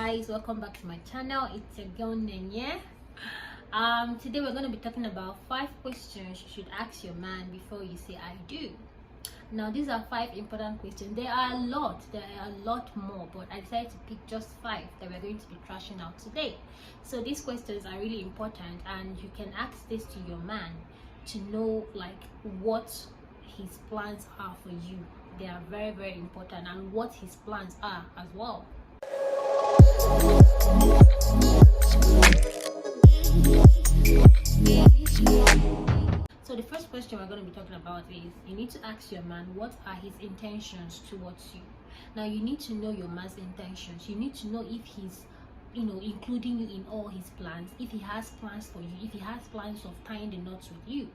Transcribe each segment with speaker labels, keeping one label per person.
Speaker 1: guys, welcome back to my channel. It's your girl Nenye. Today we're going to be talking about 5 questions you should ask your man before you say I do. Now these are 5 important questions. There are a lot more, but I decided to pick just 5 that we're going to be trashing out today. So these questions are really important, and you can ask this to your man to know like what his plans are for you. They are very important, and what his plans are as well. So the first question we're going to be talking about is, you need to ask your man what are his intentions towards you. Now you need to know your man's intentions. You need to know if he's including you in all his plans, if he has plans for you, if he has plans of tying the knots with you.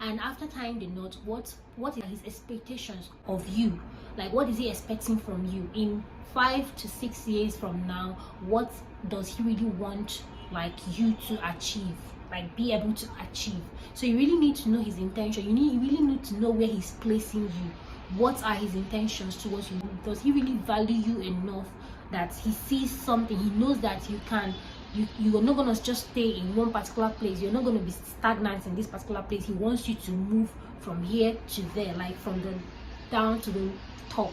Speaker 1: And after tying the knot, what are his expectations of you? Like, what is he expecting from you in 5 to 6 years from now? What does he really want like you to achieve, like be able to achieve? So you really need to know his intention. You really need to know where he's placing you. What are his intentions towards you? Does he really value you enough that he sees something, he knows that you are not going to just stay in one particular place, you're not going to be stagnant in this particular place. He wants you to move from here to there, like from the down to the top.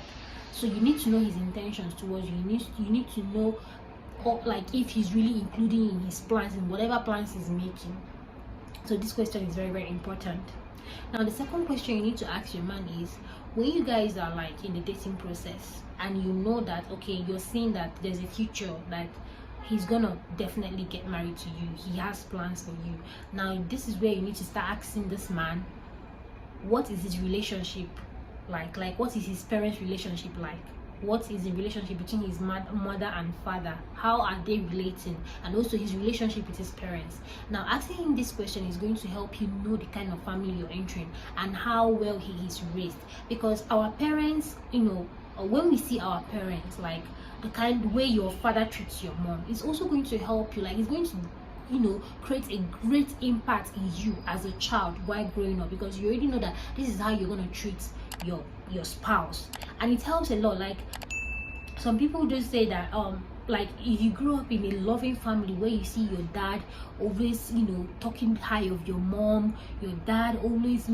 Speaker 1: So you need to know his intentions towards you. You need to know like if he's really including in his plans, in whatever plans he's making. So this question is very important. Now the second question you need to ask your man is, when you guys are like in the dating process and you know that okay, you're seeing that there's a future, that he's gonna definitely get married to you, he has plans for you. Now this is where you need to start asking this man, what is his relationship like what is his parents' relationship like? What is the relationship between his mother and father? How are they relating? And also his relationship with his parents. Now asking him this question is going to help you know the kind of family you're entering and how well he is raised. Because our parents, when we see our parents, like the way your father treats your mom, it's also going to help you, like it's going to create a great impact in you as a child while growing up, because you already know that this is how you're going to treat your spouse. And it helps a lot. Like some people just say that like if you grew up in a loving family where you see your dad always talking high of your mom, your dad always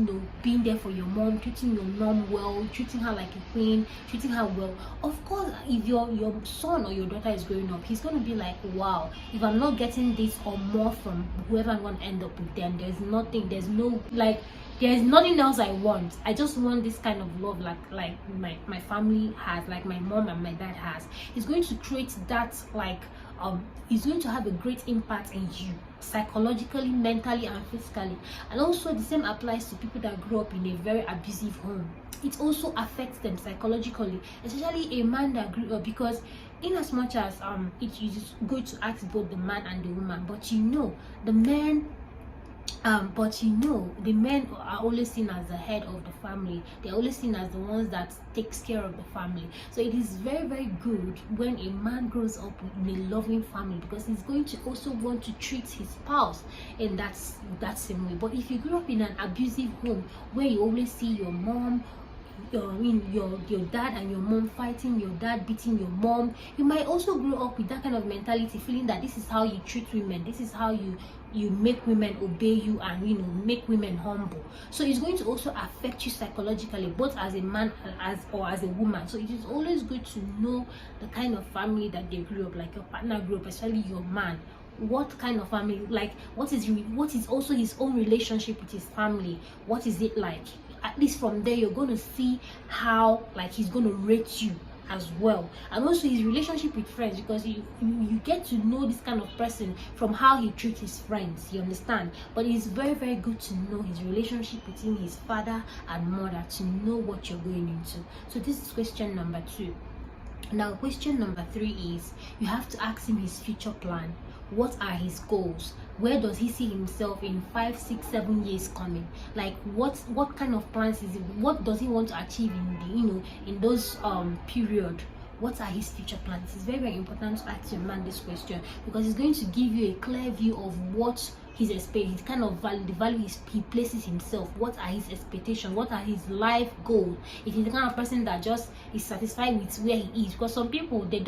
Speaker 1: being there for your mom, treating your mom well, treating her like a queen, treating her well, of course if your son or your daughter is growing up, he's going to be like, wow, if I'm not getting this or more from whoever I'm going to end up with, then there's nothing else I want. I just want this kind of love like my family has, like my mom and my dad has. It's going to create that, like it's going to have a great impact in you, psychologically, mentally and physically. And also the same applies to people that grew up in a very abusive home. It also affects them psychologically, especially a man that grew up, because in as much as it is good to ask both the man and the woman, but the men are always seen as the head of the family. They're always seen as the ones that takes care of the family. So it is very good when a man grows up in a loving family, because he's going to also want to treat his spouse in that same way. But if you grew up in an abusive home where you always see your mom, your dad and your mom fighting, your dad beating your mom, you might also grow up with that kind of mentality, feeling that this is how you treat women, this is how you make women obey you, and make women humble. So it's going to also affect you psychologically, both as a man or as a woman. So it is always good to know the kind of family that they grew up, like your partner grew up, especially your man. What kind of family, like what is also his own relationship with his family, what is it like? At least from there you're going to see how like he's going to rate you as well. And also his relationship with friends, because you get to know this kind of person from how he treats his friends, you understand? But it's very good to know his relationship between his father and mother, to know what you're going into. So this is question number 2. Now question number 3 is, you have to ask him his future plan. What are his goals? Where does he see himself in 5, 6, 7 years coming? Like what kind of plans is it? What does he want to achieve in in those period? What are his future plans? It's very important to ask your man this question, because it's going to give you a clear view of what his experience, his kind of value, the value he places himself. What are his expectations? What are his life goals? If he's the kind of person that just is satisfied with where he is, because some people, they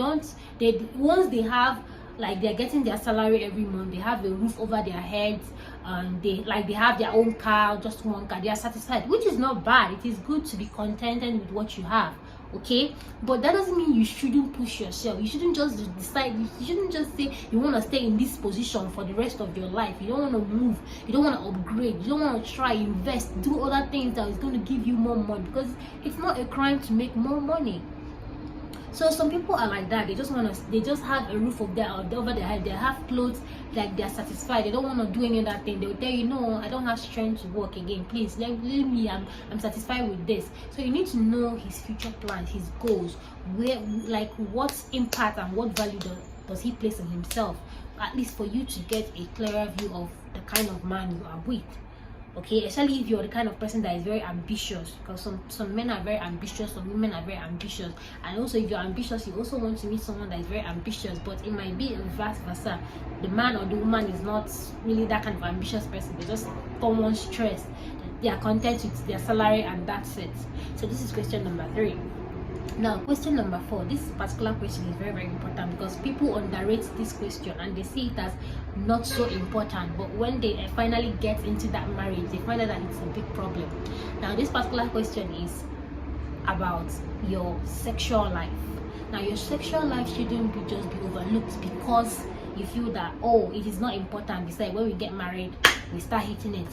Speaker 1: once they have, like, they're getting their salary every month, they have a roof over their heads, and they have their own car, just one car, they are satisfied, which is not bad. It is good to be contented with what you have, okay? But that doesn't mean you shouldn't push yourself. You shouldn't just decide, you shouldn't just say you want to stay in this position for the rest of your life. You don't want to move, you don't want to upgrade, you don't want to try, invest, do other things that is going to give you more money, because it's not a crime to make more money. So some people are like that. They just have a roof over their head. They have clothes, like they're satisfied. They don't want to do any other thing. They'll tell you, no, I don't have strength to work again. Please let me. I'm satisfied with this. So you need to know his future plans, his goals, where, like, what impact and what value does he place on himself, at least for you to get a clearer view of the kind of man you are with. Okay, especially if you're the kind of person that is very ambitious, because some men are very ambitious, some women are very ambitious, and also if you're ambitious, you also want to meet someone that is very ambitious, but it might be vice versa. The man or the woman is not really that kind of ambitious person. They just don't want stress. They are content with their salary, and that's it. So this is question number 3. Now, question number 4. This particular question is very, very important, because people underrate this question and they see it as not so important, but when they finally get into that marriage, they find out that it's a big problem. Now, this particular question is about your sexual life. Now, your sexual life shouldn't just be overlooked because you feel that, oh, it is not important. Besides, when we get married, we start hitting it.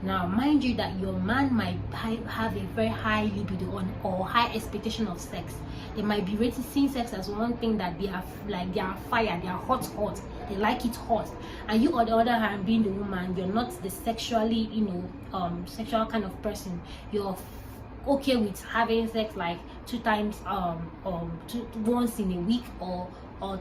Speaker 1: Now, mind you that your man might have a very high libido or high expectation of sex. They might be rating seeing sex as one thing that they are fire, they are hot, they like it hot. And you, on the other hand, being the woman, you're not the sexually, sexual kind of person. You're okay with having sex like 2 times, once in a week or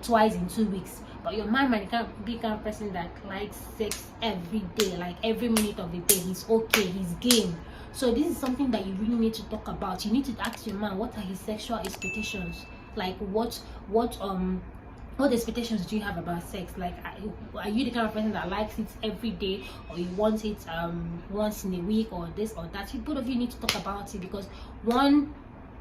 Speaker 1: twice in 2 weeks. But your man might be the kind of person that likes sex every day, like every minute of the day. He's okay, he's game. So this is something that you really need to talk about. You need to ask your man, what are his sexual expectations? Like what expectations do you have about sex? Like, are you the kind of person that likes it every day, or you want it once in a week, or this or that? Both of you need to talk about it, because one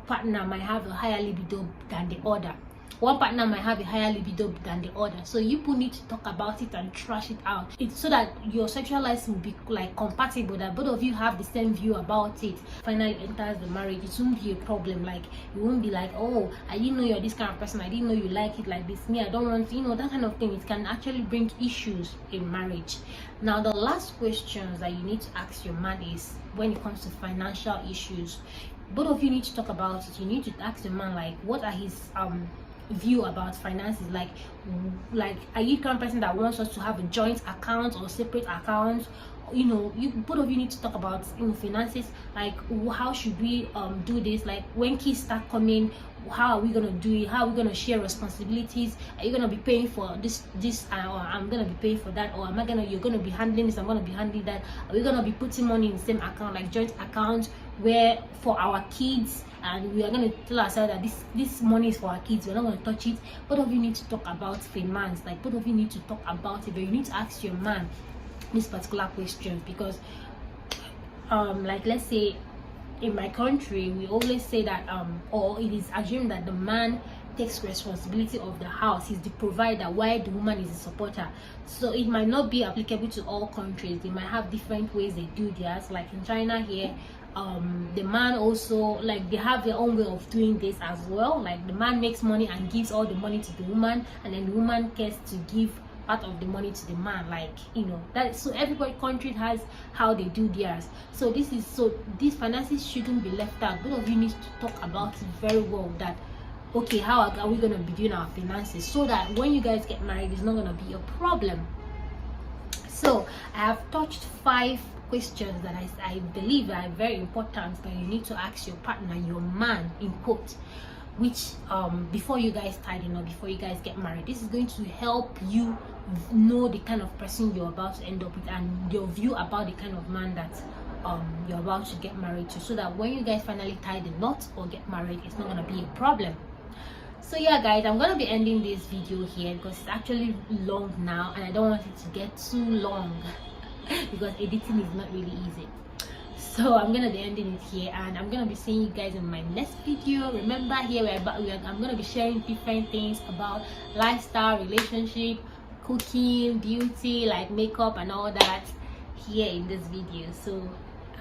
Speaker 1: partner might have a higher libido than the other. One partner might have a higher libido than the other. So you people need to talk about it and trash it out. It's so that your sexual life will be like compatible, that both of you have the same view about it. Finally enters the marriage, it won't be a problem. Like, you won't be like, oh, I didn't know you're this kind of person, I didn't know you like it like this, me, I don't want, that kind of thing. It can actually bring issues in marriage. Now, the last questions that you need to ask your man is when it comes to financial issues. Both of you need to talk about it. You need to ask your man, like, what are his view about finances. Like are you the kind of person that wants us to have a joint account or separate account? You both of you need to talk about finances. Like, how should we do this? Like, when kids start coming, how are we gonna do it? How are we gonna share responsibilities? Are you gonna be paying for this or I'm gonna be paying for that, or you're gonna be handling this, I'm gonna be handling that? Are we gonna be putting money in the same account, like joint account, where for our kids, and we are going to tell ourselves that this money is for our kids, we're not going to touch it? Both of you need to talk about finance. Like, both of you need to talk about it, but you need to ask your man this particular question, because like, let's say in my country, we always say that or it is assumed that the man takes responsibility of the house, he's the provider, while the woman is the supporter. So it might not be applicable to all countries. They might have different ways they do theirs. Like in China here, the man also, like, they have their own way of doing this as well. Like, the man makes money and gives all the money to the woman, and then the woman gets to give part of the money to the man. Like, that. So every country has how they do theirs. So these finances shouldn't be left out. Both of you need to talk about it very well, that okay, how are we going to be doing our finances, so that when you guys get married, it's not going to be a problem. So I have touched 5 questions that I believe are very important that you need to ask your partner, your man, in quote, which before you guys tighten up, before you guys get married. This is going to help you know the kind of person you're about to end up with, and your view about the kind of man that you're about to get married to, so that when you guys finally tie the knot or get married, it's not going to be a problem. So yeah guys, I'm gonna be ending this video here because it's actually long now and I don't want it to get too long. because editing is not really easy. So I'm gonna be ending it here, and I'm gonna be seeing you guys in my next video. Remember, here I'm gonna be sharing different things about lifestyle, relationship, cooking, beauty, like makeup and all that here in this video. So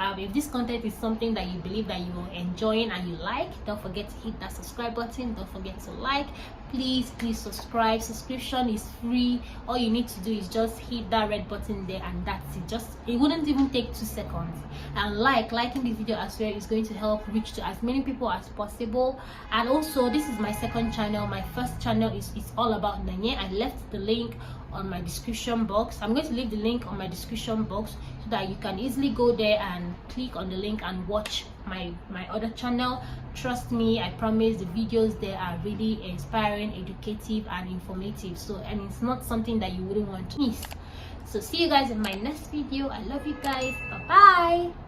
Speaker 1: if this content is something that you believe that you're enjoying and you like, don't forget to hit that subscribe button. Don't forget to like. Please subscribe. Subscription is free. All you need to do is just hit that red button there, and that's it. It wouldn't even take 2 seconds. And liking this video as well is going to help reach to as many people as possible. And also, this is my second channel. My first channel is all about NENYE. I left the link on my description box. I'm going to leave the link on my description box so that you can easily go there and click on the link and watch my other channel. Trust me, I promise the videos there are really inspiring, educative and informative. So, and it's not something that you wouldn't want to miss. So see you guys in my next video. I love you guys. Bye bye.